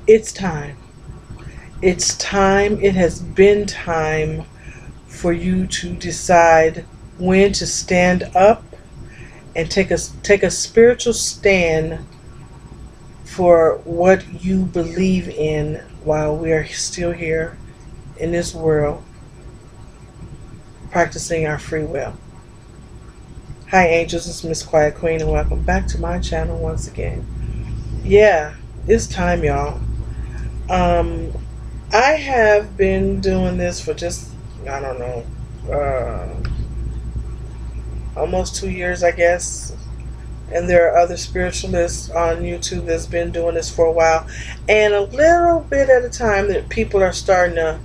It's time. It's time. It has been time for you to decide when to stand up and take a spiritual stand for what you believe in while we are still here in this world practicing our free will. Hi angels, it's Miss Quiet Queen and welcome back to my channel once again. Yeah, it's time y'all. Um I have been doing this for just, I don't know, almost 2 years I guess. And there are other spiritualists on YouTube that's been doing this for a while. And a little bit at a time that people are starting to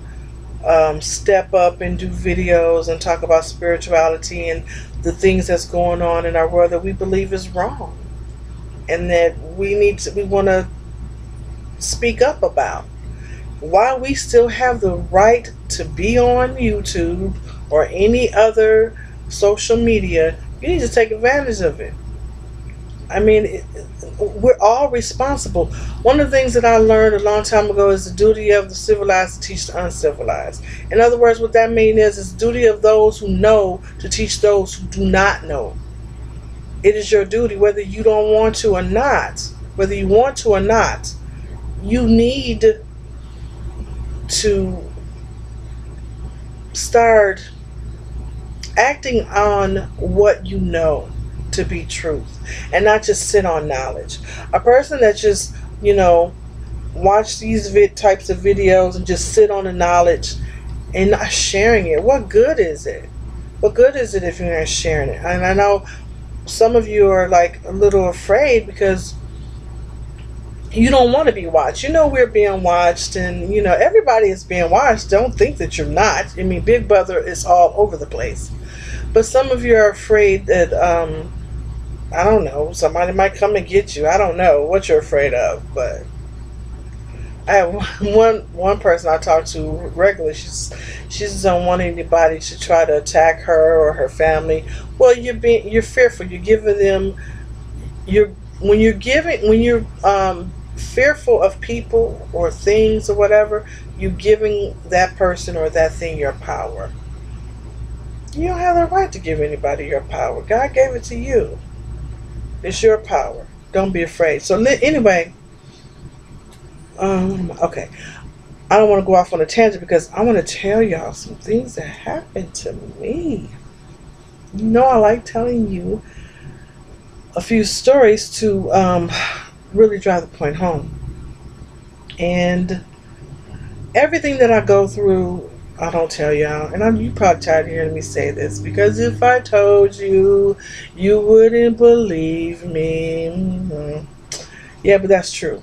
step up and do videos and talk about spirituality and the things that's going on in our world that we believe is wrong and that we want to speak up about. While we still have the right to be on YouTube or any other social media, you need to take advantage of it. I mean, we're all responsible. One of the things that I learned a long time ago is the duty of the civilized to teach the uncivilized. In other words, what that means is it's the duty of those who know to teach those who do not know. It is your duty, whether you don't want to or not, whether you want to or not, you need to start acting on what you know to be truth and not just sit on knowledge. A person that just, watch these types of videos and just sit on the knowledge and not sharing it, what good is it? What good is it if you're not sharing it? And I know some of you are like a little afraid because you don't want to be watched. You know we're being watched, and everybody is being watched. Don't think that you're not. I mean, Big Brother is all over the place. But some of you are afraid that I don't know, somebody might come and get you. I don't know what you're afraid of, but I have one person I talk to regularly. She's don't want anybody to try to attack her or her family. Well, you're fearful. You're giving them you're when you're fearful of people or things or whatever, you're giving that person or that thing your power. You don't have the right to give anybody your power. God gave it to you. It's your power. Don't be afraid. So anyway, okay. I don't want to go off on a tangent because I want to tell y'all some things that happened to me. I like telling you a few stories to really drive the point home. And everything that I go through, I don't tell y'all. And you probably tired of hearing me say this because if I told you, you wouldn't believe me. Mm-hmm. Yeah, but that's true.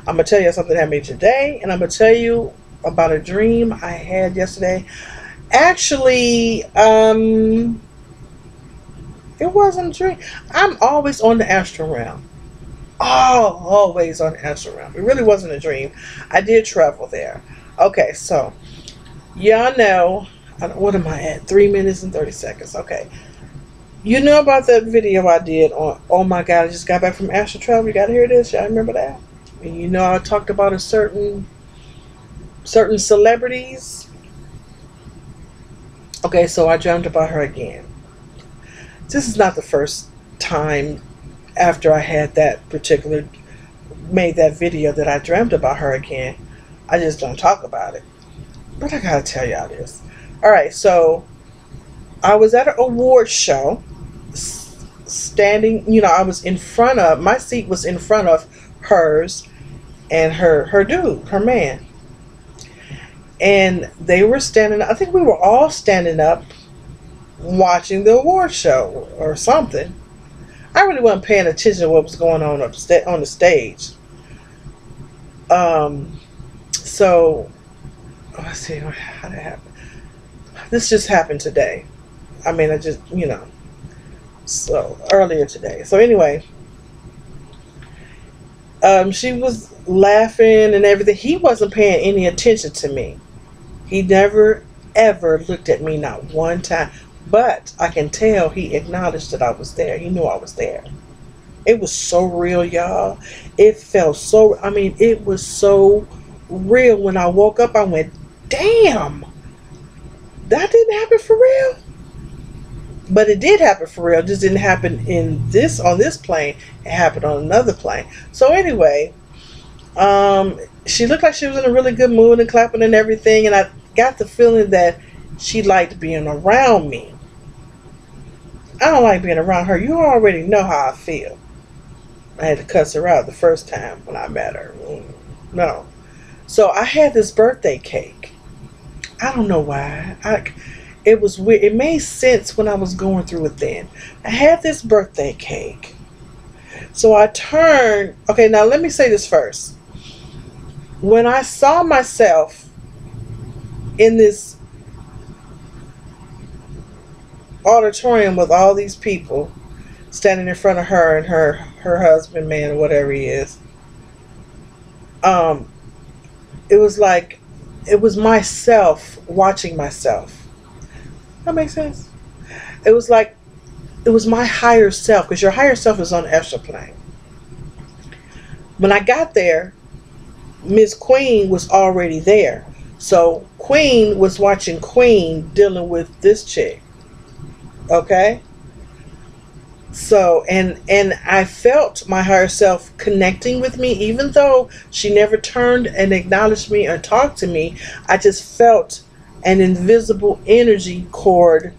I'm going to tell you something that happened today, and I'm going to tell you about a dream I had yesterday. Actually, it wasn't a dream. I'm always on the astral realm. Oh, always on the astral realm. It really wasn't a dream. I did travel there. Okay, so y'all know, what am I at? 3 minutes and 30 seconds. Okay. You know about that video I did on, oh my God, I just got back from astral travel. You got to hear this. Y'all remember that? And I talked about a certain celebrities. Okay, so I dreamt about her again. This is not the first time after I had made that video that I dreamt about her again. I just don't talk about it. But I gotta tell y'all this. Alright, so I was at an award show standing, I was in front of, my seat was in front of hers and her dude, her man. And they were standing, I think we were all standing up watching the award show or something. I really wasn't paying attention to what was going on on the stage. So let's see how that happened. This just happened today. I mean, so earlier today. So anyway, she was laughing and everything. He wasn't paying any attention to me. He never ever looked at me, not one time. But I can tell he acknowledged that I was there. He knew I was there. It was so real, y'all. It felt so, I mean, it was so real. When I woke up, I went, damn, that didn't happen for real. But it did happen for real. It just didn't happen on this plane. It happened on another plane. So anyway, she looked like she was in a really good mood and clapping and everything. And I got the feeling that she liked being around me. I don't like being around her. You already know how I feel. I had to cuss her out the first time when I met her. No. So I had this birthday cake. I don't know why. It was weird. It made sense when I was going through it then. I had this birthday cake. So I turned. Okay, now let me say this first. When I saw myself in this auditorium with all these people standing in front of her and her husband, man, or whatever he is, it was like it was myself watching myself. That makes sense. It was like it was my higher self, because your higher self is on the astral plane. When I got there, Miss Queen was already there. So Queen was watching Queen dealing with this chick. Okay? So, and I felt my higher self connecting with me, even though she never turned and acknowledged me or talked to me. I just felt an invisible energy cord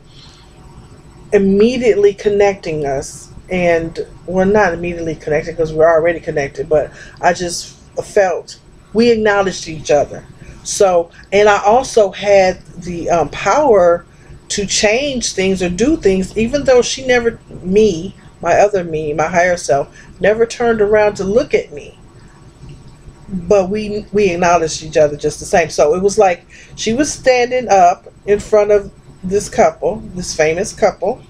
immediately connecting us. And, well, not immediately connected because we're already connected, but I just felt we acknowledged each other. So, and I also had the power to change things or do things, even though she never, me, my other me, my higher self, never turned around to look at me. But we acknowledged each other just the same. So it was like she was standing up in front of this couple, this famous couple,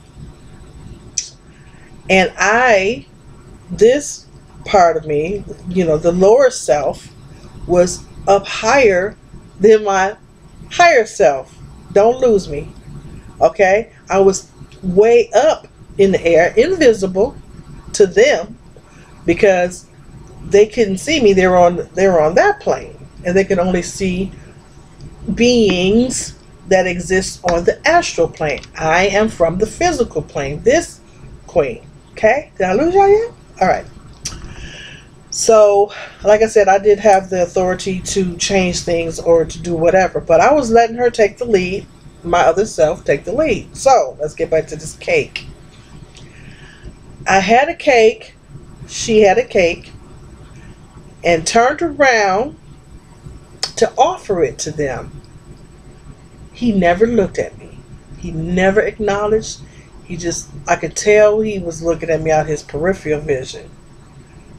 and this part of me, the lower self, was up higher than my higher self. Don't lose me. Okay? I was way up in the air, invisible to them, because they couldn't see me. They were on that plane, and they could only see beings that exist on the astral plane. I am from the physical plane, this queen. Okay? Did I lose y'all yet? All right. So, like I said, I did have the authority to change things or to do whatever, but I was letting her take the lead, my other self take the lead. So, let's get back to this cake. I had a cake, she had a cake, and turned around to offer it to them. He never looked at me. He never acknowledged. I could tell he was looking at me out his peripheral vision.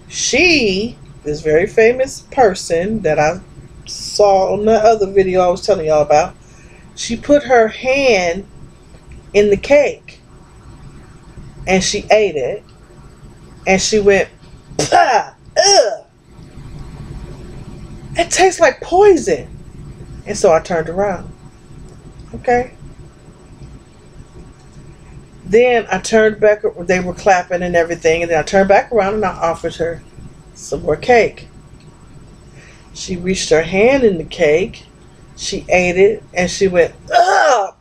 She, this very famous person that I saw on the other video I was telling y'all about, she put her hand in the cake and she ate it, and she went, "Pah, ugh. It tastes like poison." And so I turned around. Okay. Then I turned back, they were clapping and everything, and then I turned back around and I offered her some more cake. She reached her hand in the cake, she ate it, and she went, "Ugh!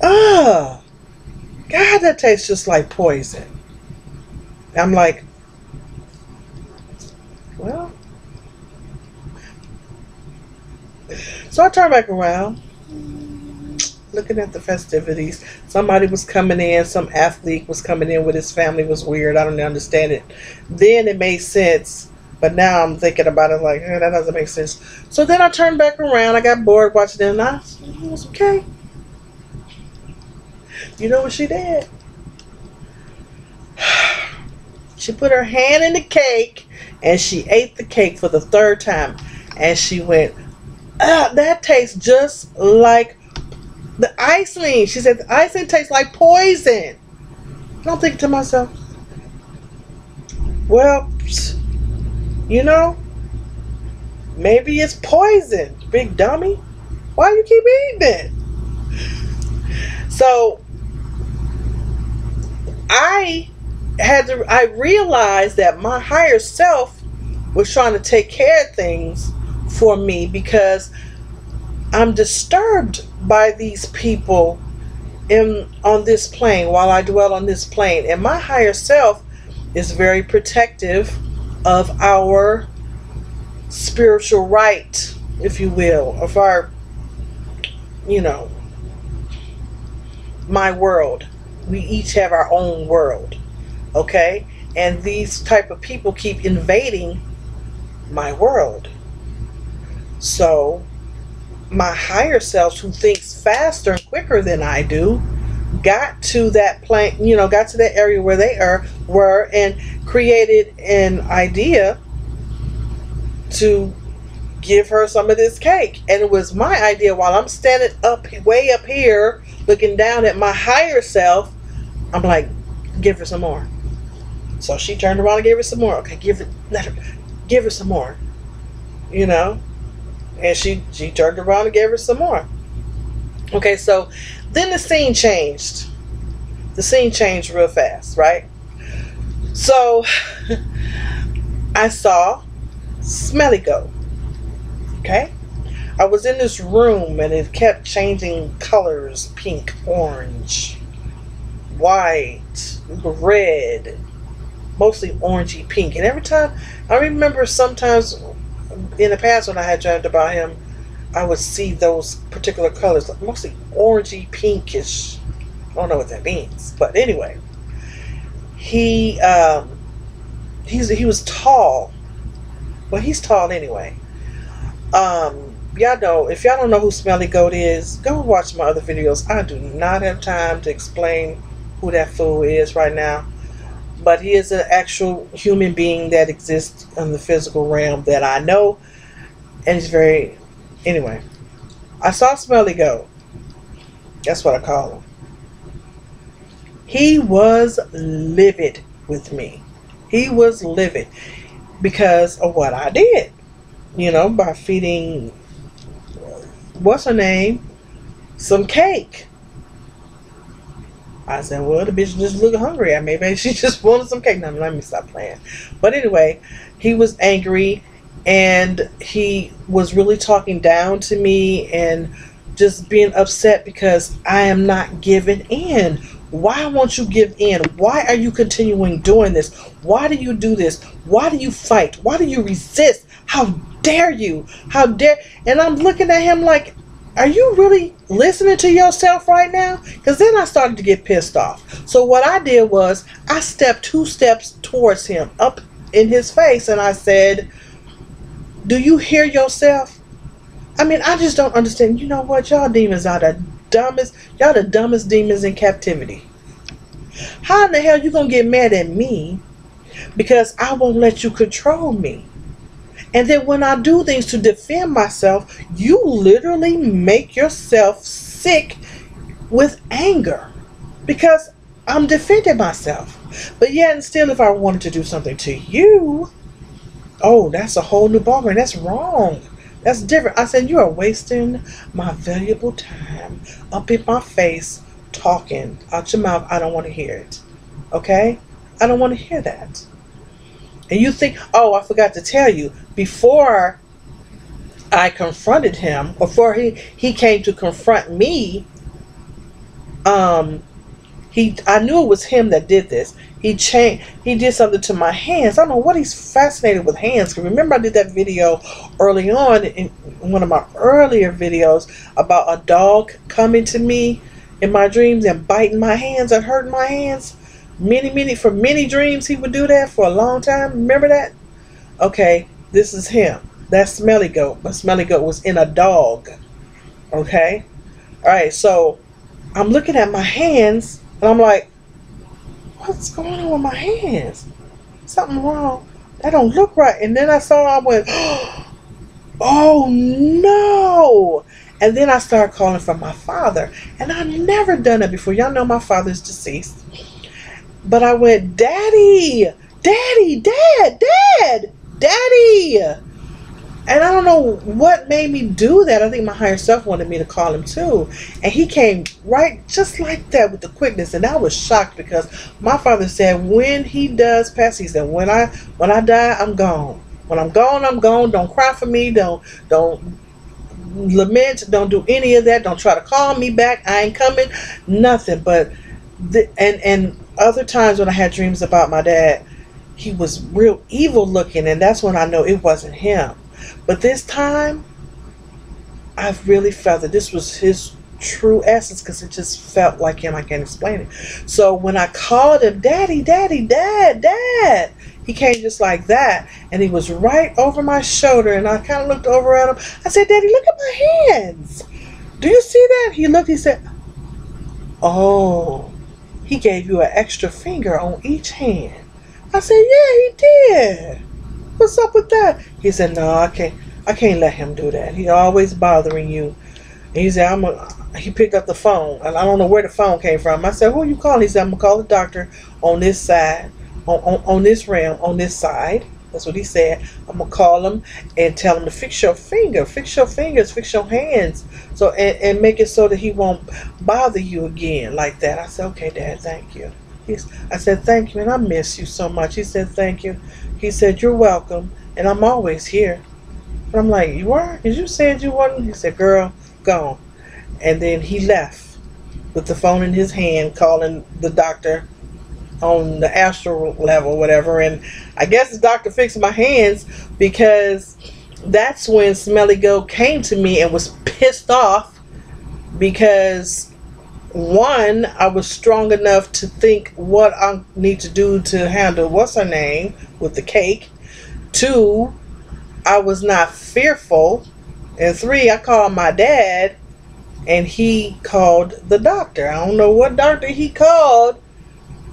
Ugh! God, that tastes just like poison." I'm like, well. So I turned back around, looking at the festivities. Somebody was coming in, some athlete was coming in with his family. It was weird. I don't understand it. Then it made sense, but now I'm thinking about it like, that doesn't make sense. So then I turned back around. I got bored watching them, and it was okay. You know what she did? She put her hand in the cake and she ate the cake for the third time, and she went, "That tastes just like the icing." She said, "The icing tastes like poison." And I'm thinking to myself, well, maybe it's poison, big dummy. Why do you keep eating it? So I I realized that my higher self was trying to take care of things for me because I'm disturbed by these people on this plane while I dwell on this plane. And my higher self is very protective of our spiritual right, if you will, of our, my world. We each have our own world, okay? And these type of people keep invading my world. So my higher self, who thinks faster and quicker than I do, got to that plane, got to that area where they were and created an idea to give her some of this cake. And it was my idea while I'm standing way up here looking down at my higher self. I'm like, give her some more. So she turned around and gave her some more. Okay, give her some more. And she turned around and gave her some more. Okay, so then the scene changed. The scene changed real fast, right? So I saw Smelly go. Okay? I was in this room and it kept changing colors: pink, orange, white, red, mostly orangey pink. And every time, I remember sometimes in the past when I had dreamt about him, I would see those particular colors, mostly orangey pinkish. I don't know what that means, but anyway, he was tall. Well, he's tall anyway. Y'all know, if y'all don't know who Smelly Goat is, go watch my other videos. I do not have time to explain who that fool is right now, but he is an actual human being that exists in the physical realm that I know, and he's very, anyway, I saw Smelly Goat. That's what I call him. He was livid with me. He was livid because of what I did, by feeding, what's her name, some cake. I said, well, the bitch just looked hungry. Maybe she just wanted some cake. Now, let me stop playing. But anyway, he was angry and he was really talking down to me and just being upset because I am not giving in. Why won't you give in? Why are you continuing doing this? Why do you do this? Why do you fight? Why do you resist? How dare you? How dare? And I'm looking at him like, are you really listening to yourself right now? Because then I started to get pissed off. So what I did was I stepped 2 steps towards him, up in his face, and I said, do you hear yourself? I mean, I just don't understand. You know what? Y'all demons are the dumbest. Y'all the dumbest demons in captivity. How in the hell you gonna get mad at me because I won't let you control me? And then when I do things to defend myself, you literally make yourself sick with anger because I'm defending myself. But yet and still, if I wanted to do something to you, oh, that's a whole new ballgame. That's wrong. That's different. I said, you are wasting my valuable time up in my face talking out your mouth. I don't want to hear it. Okay? I don't want to hear that. And you think, oh, I forgot to tell you, before I confronted him, before he came to confront me, I knew it was him that did this. He did something to my hands. I don't know what he's fascinated with hands. Because remember I did that video early on in one of my earlier videos about a dog coming to me in my dreams and biting my hands and hurting my hands. For many dreams he would do that for a long time. Remember that? Okay, this is him. That's Smelly Goat. But Smelly Goat was in a dog. Okay? Alright, so I'm looking at my hands and I'm like, what's going on with my hands? Something wrong. That don't look right. And then I went, oh no. And then I started calling for my father. And I've never done it before. Y'all know my father's deceased. But I went, Daddy, Daddy, Dad, Dad, Daddy. And I don't know what made me do that. I think my higher self wanted me to call him too. And he came right just like that with the quickness. And I was shocked because my father said when he does pass, he said, when I die, I'm gone. When I'm gone, I'm gone. Don't cry for me. Don't lament. Don't do any of that. Don't try to call me back. I ain't coming. Nothing. But and other times when I had dreams about my dad, he was real evil looking, and that's when I know it wasn't him. But this time, I really felt that this was his true essence because it just felt like him. I can't explain it. So when I called him, Daddy, Daddy, Dad, Dad, he came just like that, and he was right over my shoulder, and I kind of looked over at him. I said, Daddy, look at my hands. Do you see that? He looked, he said, oh, he gave you an extra finger on each hand. I said, yeah, he did. What's up with that? He said, no, I can't let him do that. He always bothering you. And he said, he picked up the phone, and I don't know where the phone came from. I said, who are you calling? He said, I'm going to call the doctor on this side, on this realm, on this side. That's what he said. I'm going to call him and tell him to fix your finger, fix your fingers, fix your hands, so and make it so that he won't bother you again like that. I said, okay, Dad, thank you. I said, thank you, and I miss you so much. He said, thank you. He said, you're welcome, and I'm always here. And I'm like, you are? Because you said you wasn't. He said, girl, gone. And then he left with the phone in his hand, calling the doctor on the astral level, whatever. And I guess the doctor fixed my hands because that's when Smelly Goat came to me and was pissed off because one, I was strong enough to think what I need to do to handle what's her name with the cake. Two, I was not fearful. And three, I called my dad and he called the doctor. I don't know what doctor he called,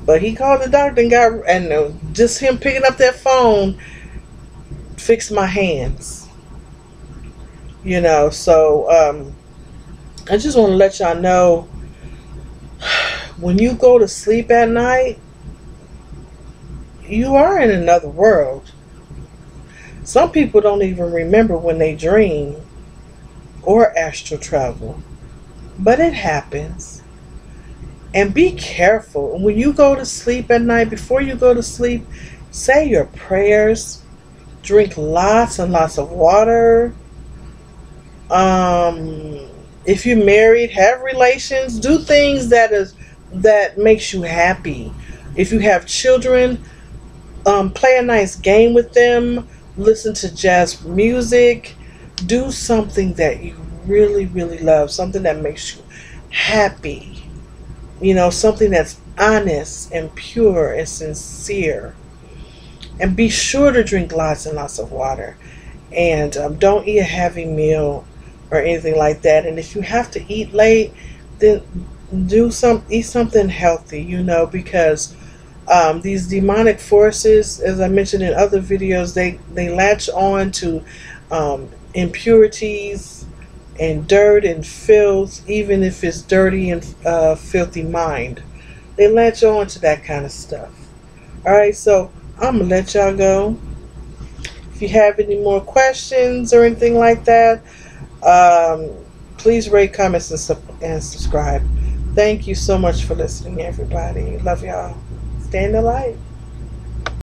but he called the doctor and just him picking up that phone fixed my hands. You know, so I just want to let y'all know, when you go to sleep at night, you are in another world. Some people don't even remember when they dream or astral travel, but it happens. And be careful. When you go to sleep at night, before you go to sleep, say your prayers, drink lots and lots of water. If you're married, have relations, do things that makes you happy. If you have children, play a nice game with them, listen to jazz music, do something that you really, really love, something that makes you happy, you know, something that's honest and pure and sincere. And be sure to drink lots and lots of water, and don't eat a heavy meal or anything like that. And if you have to eat late, then eat something healthy, you know, because these demonic forces, as I mentioned in other videos, they latch on to impurities and dirt and filth, even if it's dirty and filthy mind. They latch on to that kind of stuff. Alright, so I'm going to let y'all go. If you have any more questions or anything like that, please rate, comment, and subscribe. Thank you so much for listening, everybody. Love y'all. Stay in the light.